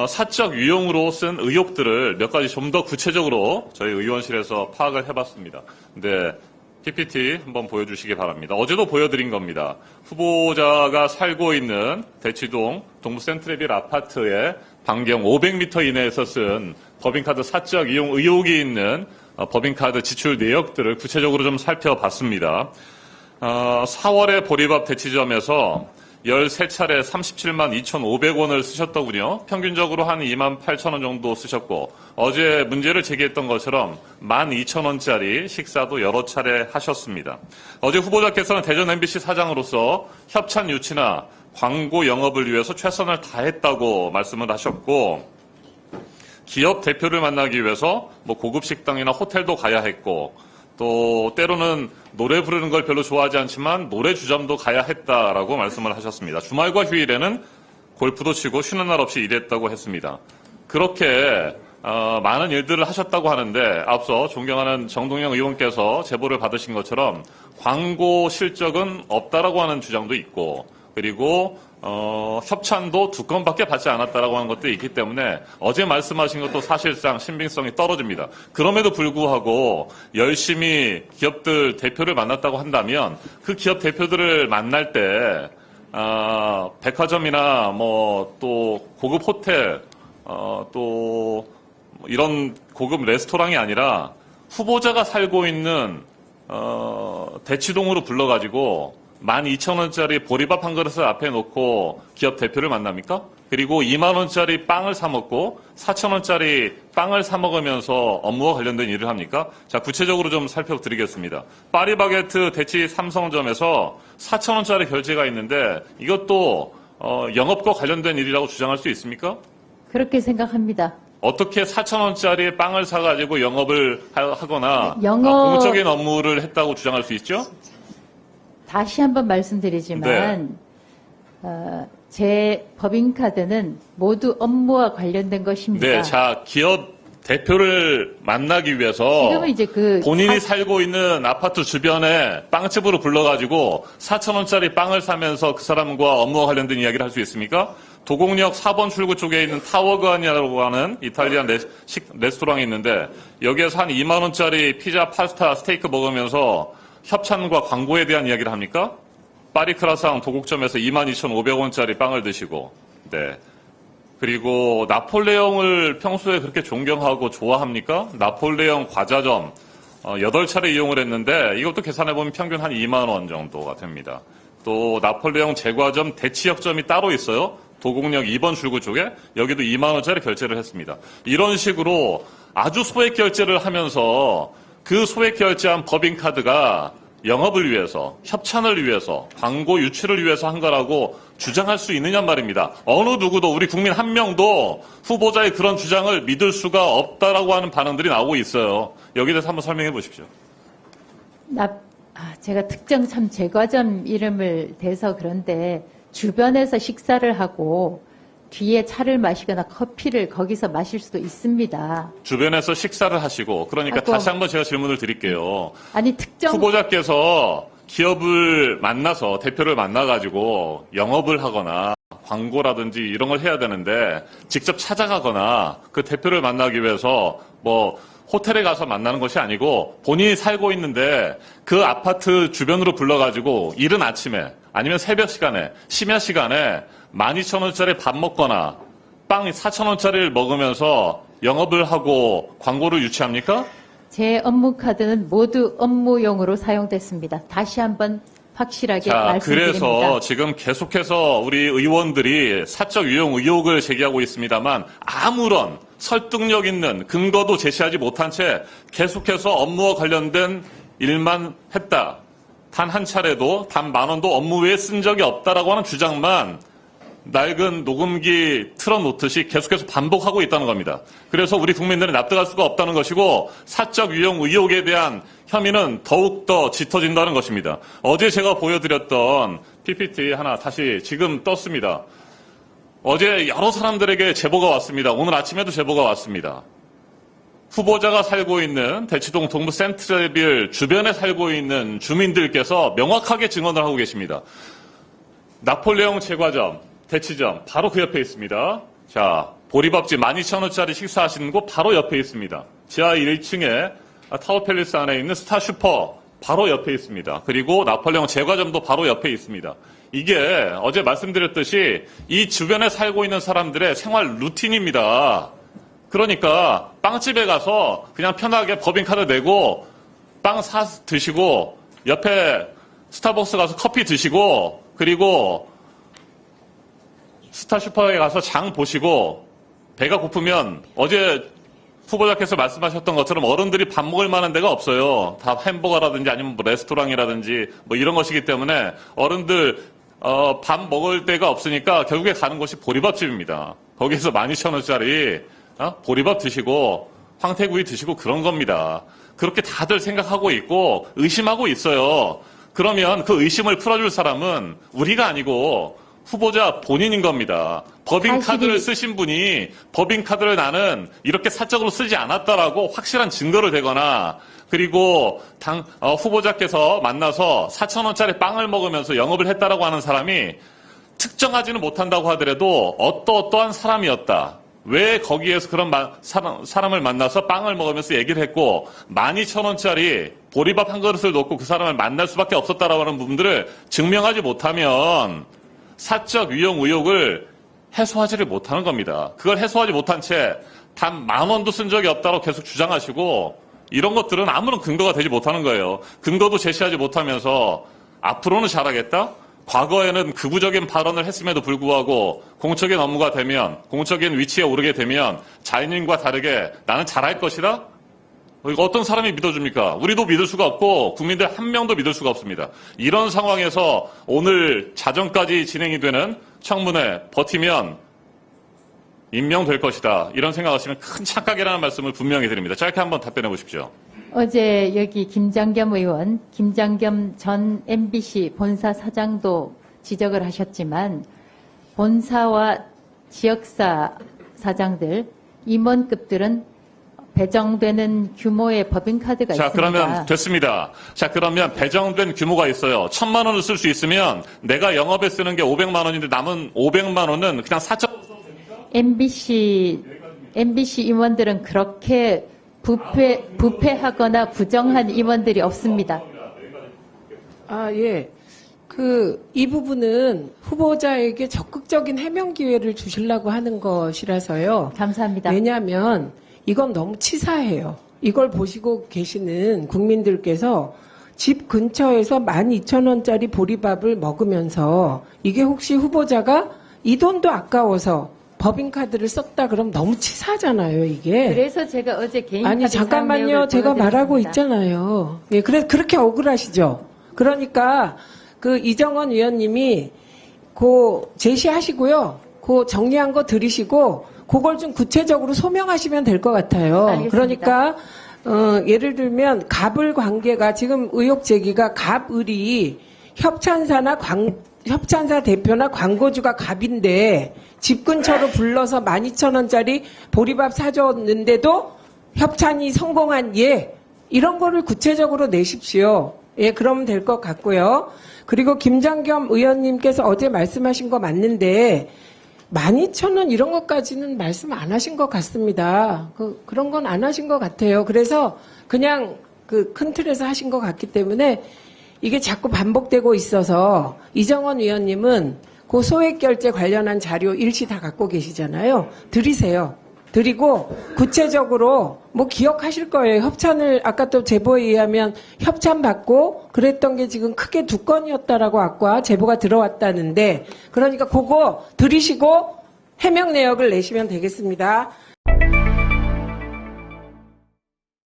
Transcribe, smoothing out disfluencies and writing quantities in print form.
사적 유용으로 쓴 의혹들을 몇 가지 좀 더 구체적으로 저희 의원실에서 파악을 해봤습니다. 근데 PPT 한번 보여주시기 바랍니다. 어제도 보여드린 겁니다. 후보자가 살고 있는 대치동 동부 센트레빌 아파트의 반경 500m 이내에서 쓴 법인카드 사적 이용 의혹이 있는 법인카드 지출 내역들을 구체적으로 좀 살펴봤습니다. 4월에 보리밥 대치점에서 13차례 37만 2,500원을 쓰셨더군요. 평균적으로 한 2만 8천 원 정도 쓰셨고, 어제 문제를 제기했던 것처럼 12,000원짜리 식사도 여러 차례 하셨습니다. 어제 후보자께서는 대전 MBC 사장으로서 협찬 유치나 광고 영업을 위해서 최선을 다했다고 말씀을 하셨고, 기업 대표를 만나기 위해서 고급 식당이나 호텔도 가야 했고, 또 때로는 노래 부르는 걸 별로 좋아하지 않지만 노래 주점도 가야 했다라고 말씀을 하셨습니다. 주말과 휴일에는 골프도 치고 쉬는 날 없이 일했다고 했습니다. 그렇게 많은 일들을 하셨다고 하는데, 앞서 존경하는 정동영 의원께서 제보를 받으신 것처럼 광고 실적은 없다라고 하는 주장도 있고, 그리고 협찬도 2건밖에 받지 않았다라고 하는 것도 있기 때문에 어제 말씀하신 것도 사실상 신빙성이 떨어집니다. 그럼에도 불구하고 열심히 기업들 대표를 만났다고 한다면 그 기업 대표들을 만날 때 백화점이나 또 고급 호텔 또 이런 고급 레스토랑이 아니라 후보자가 살고 있는 대치동으로 불러가지고 12,000원짜리 보리밥 한 그릇을 앞에 놓고 기업 대표를 만납니까? 그리고 2만 원짜리 빵을 사 먹고 4,000원짜리 빵을 사 먹으면서 업무와 관련된 일을 합니까? 자, 구체적으로 좀 살펴드리겠습니다. 파리바게트 대치 삼성점에서 4,000원짜리 결제가 있는데 이것도 영업과 관련된 일이라고 주장할 수 있습니까? 그렇게 생각합니다. 어떻게 4,000원짜리 빵을 사가지고 영업을 하거나 공적인 업무를 했다고 주장할 수 있죠? 다시 한번 말씀드리지만 제 법인카드는 모두 업무와 관련된 것입니다. 네, 자, 기업 대표를 만나기 위해서 지금은 이제 본인이 살고 있는 아파트 주변에 빵집으로 불러가지고 4,000원짜리 빵을 사면서 그 사람과 업무와 관련된 이야기를 할 수 있습니까? 도곡역 4번 출구 쪽에 있는 타워건이라고 하는 이탈리안 레스토랑이 있는데 여기에서 한 2만 원짜리 피자, 파스타, 스테이크 먹으면서 협찬과 광고에 대한 이야기를 합니까? 파리크라상 도곡점에서 22,500원짜리 빵을 드시고, 네. 그리고 나폴레옹을 평소에 그렇게 존경하고 좋아합니까? 나폴레옹 과자점 8차례 이용을 했는데 이것도 계산해보면 평균 한 2만 원 정도가 됩니다. 또 나폴레옹 제과점 대치역점이 따로 있어요. 도곡역 2번 출구 쪽에 여기도 2만 원짜리 결제를 했습니다. 이런 식으로 아주 소액 결제를 하면서 그 소액 결제한 법인카드가 영업을 위해서, 협찬을 위해서, 광고 유치를 위해서 한 거라고 주장할 수 있느냐 말입니다. 어느 누구도 우리 국민 한 명도 후보자의 그런 주장을 믿을 수가 없다라고 하는 반응들이 나오고 있어요. 여기에 대해서 한번 설명해 보십시오. 제가 특정 제과점 이름을 대서 그런데 주변에서 식사를 하고 뒤에 차를 마시거나 커피를 거기서 마실 수도 있습니다. 주변에서 식사를 하시고, 그러니까 다시 한번 제가 질문을 드릴게요. 아니, 특정 후보자께서 기업을 만나서 대표를 만나가지고 영업을 하거나 광고라든지 이런 걸 해야 되는데 직접 찾아가거나 그 대표를 만나기 위해서 호텔에 가서 만나는 것이 아니고 본인이 살고 있는데 그 아파트 주변으로 불러가지고 이른 아침에 아니면 새벽 시간에 심야 시간에 12,000원짜리 밥 먹거나 빵 4,000원짜리를 먹으면서 영업을 하고 광고를 유치합니까? 제 업무 카드는 모두 업무용으로 사용됐습니다. 다시 한번 확실하게 말씀드립니다. 그래서 지금 계속해서 우리 의원들이 사적 유용 의혹을 제기하고 있습니다만 아무런 설득력 있는 근거도 제시하지 못한 채 계속해서 업무와 관련된 일만 했다. 단 한 차례도 단 10,000원도 업무 외에 쓴 적이 없다라고 하는 주장만 낡은 녹음기 틀어놓듯이 계속해서 반복하고 있다는 겁니다. 그래서 우리 국민들은 납득할 수가 없다는 것이고 사적 유용 의혹에 대한 혐의는 더욱더 짙어진다는 것입니다. 어제 제가 보여드렸던 PPT 하나 다시 지금 떴습니다. 어제 여러 사람들에게 제보가 왔습니다. 오늘 아침에도 제보가 왔습니다. 후보자가 살고 있는 대치동 동부 센트레빌 주변에 살고 있는 주민들께서 명확하게 증언을 하고 계십니다. 나폴레옹 제과점, 대치점 바로 그 옆에 있습니다. 자, 보리밥집 12,000원짜리 식사하시는 곳 바로 옆에 있습니다. 지하 1층에 타워팰리스 안에 있는 스타슈퍼 바로 옆에 있습니다. 그리고 나폴레옹 제과점도 바로 옆에 있습니다. 이게 어제 말씀드렸듯이 이 주변에 살고 있는 사람들의 생활 루틴입니다. 그러니까 빵집에 가서 그냥 편하게 법인카드 내고 빵 사 드시고 옆에 스타벅스 가서 커피 드시고 그리고 스타슈퍼에 가서 장 보시고 배가 고프면 어제 후보자께서 말씀하셨던 것처럼 어른들이 밥 먹을 만한 데가 없어요. 다 햄버거라든지 아니면 뭐 레스토랑이라든지 뭐 이런 것이기 때문에 어른들 밥 먹을 데가 없으니까 결국에 가는 곳이 보리밥집입니다. 거기서 12,000원짜리 보리밥 드시고 황태구이 드시고 그런 겁니다. 그렇게 다들 생각하고 있고 의심하고 있어요. 그러면 그 의심을 풀어줄 사람은 우리가 아니고 후보자 본인인 겁니다. 법인카드를 쓰신 분이 법인카드를 나는 이렇게 사적으로 쓰지 않았다라고 확실한 증거를 대거나 그리고 후보자께서 만나서 4,000원짜리 빵을 먹으면서 영업을 했다라고 하는 사람이 특정하지는 못한다고 하더라도 어떠한 사람이었다. 왜 거기에서 그런 사람을 만나서 빵을 먹으면서 얘기를 했고 12,000원짜리 보리밥 한 그릇을 놓고 그 사람을 만날 수밖에 없었다라고 하는 부분들을 증명하지 못하면 사적 위용 의혹을 해소하지를 못하는 겁니다. 그걸 해소하지 못한 채 단 10,000원도 쓴 적이 없다고 계속 주장하시고 이런 것들은 아무런 근거가 되지 못하는 거예요. 근거도 제시하지 못하면서 앞으로는 잘하겠다? 과거에는 극우적인 발언을 했음에도 불구하고 공적인 업무가 되면 공적인 위치에 오르게 되면 자연인과 다르게 나는 잘할 것이다? 이거 어떤 사람이 믿어줍니까? 우리도 믿을 수가 없고 국민들 한 명도 믿을 수가 없습니다. 이런 상황에서 오늘 자정까지 진행이 되는 청문회 버티면 임명될 것이다. 이런 생각하시면 큰 착각이라는 말씀을 분명히 드립니다. 짧게 한번 답변해 보십시오. 어제 여기 김장겸 의원, 김장겸 전 MBC 본사 사장도 지적을 하셨지만 본사와 지역사 사장들, 임원급들은 배정되는 규모의 법인카드가 자, 있습니다. 그러면 됐습니다. 자, 그러면 배정된 규모가 있어요. 1,000만 원을 쓸 수 있으면 내가 영업에 쓰는 게 500만 원인데 남은 500만 원은 그냥 4,000원 써도 됩니까? MBC 임원들은 그렇게 부패하거나 부정한 임원들이 없습니다. 예. 이 부분은 후보자에게 적극적인 해명 기회를 주시려고 하는 것이라서요. 감사합니다. 왜냐하면 이건 너무 치사해요. 이걸 보시고 계시는 국민들께서 집 근처에서 12,000원짜리 보리밥을 먹으면서 이게 혹시 후보자가 이 돈도 아까워서 법인카드를 썼다 그럼 너무 치사하잖아요, 이게. 그래서 제가 어제 개인카드 아니, 잠깐만요. 제가 말하고 있잖아요. 예, 그렇게 억울하시죠? 그러니까 이정원 위원님이 제시하시고요. 정리한 거 들으시고 그걸 좀 구체적으로 소명하시면 될 것 같아요. 알겠습니다. 그러니까 예를 들면 갑을 관계가 지금 의혹 제기가 갑을이 협찬사 대표나 광고주가 갑인데 집 근처로 불러서 12,000원짜리 보리밥 사줬는데도 협찬이 성공한 이런 거를 구체적으로 내십시오. 예, 그러면 될 것 같고요. 그리고 김장겸 의원님께서 어제 말씀하신 거 맞는데 12,000원 이런 것까지는 말씀 안 하신 것 같습니다. 그런 건 안 하신 것 같아요. 그래서 그냥 큰 틀에서 하신 것 같기 때문에 이게 자꾸 반복되고 있어서 이정원 위원님은 소액 결제 관련한 자료 일시 다 갖고 계시잖아요. 드리세요. 드리고 구체적으로 기억하실 거예요. 협찬을 아까 또 제보에 의하면 협찬 받고 그랬던 게 지금 크게 2건이었다라고 아까 제보가 들어왔다는데 그러니까 그거 들으시고 해명 내역을 내시면 되겠습니다.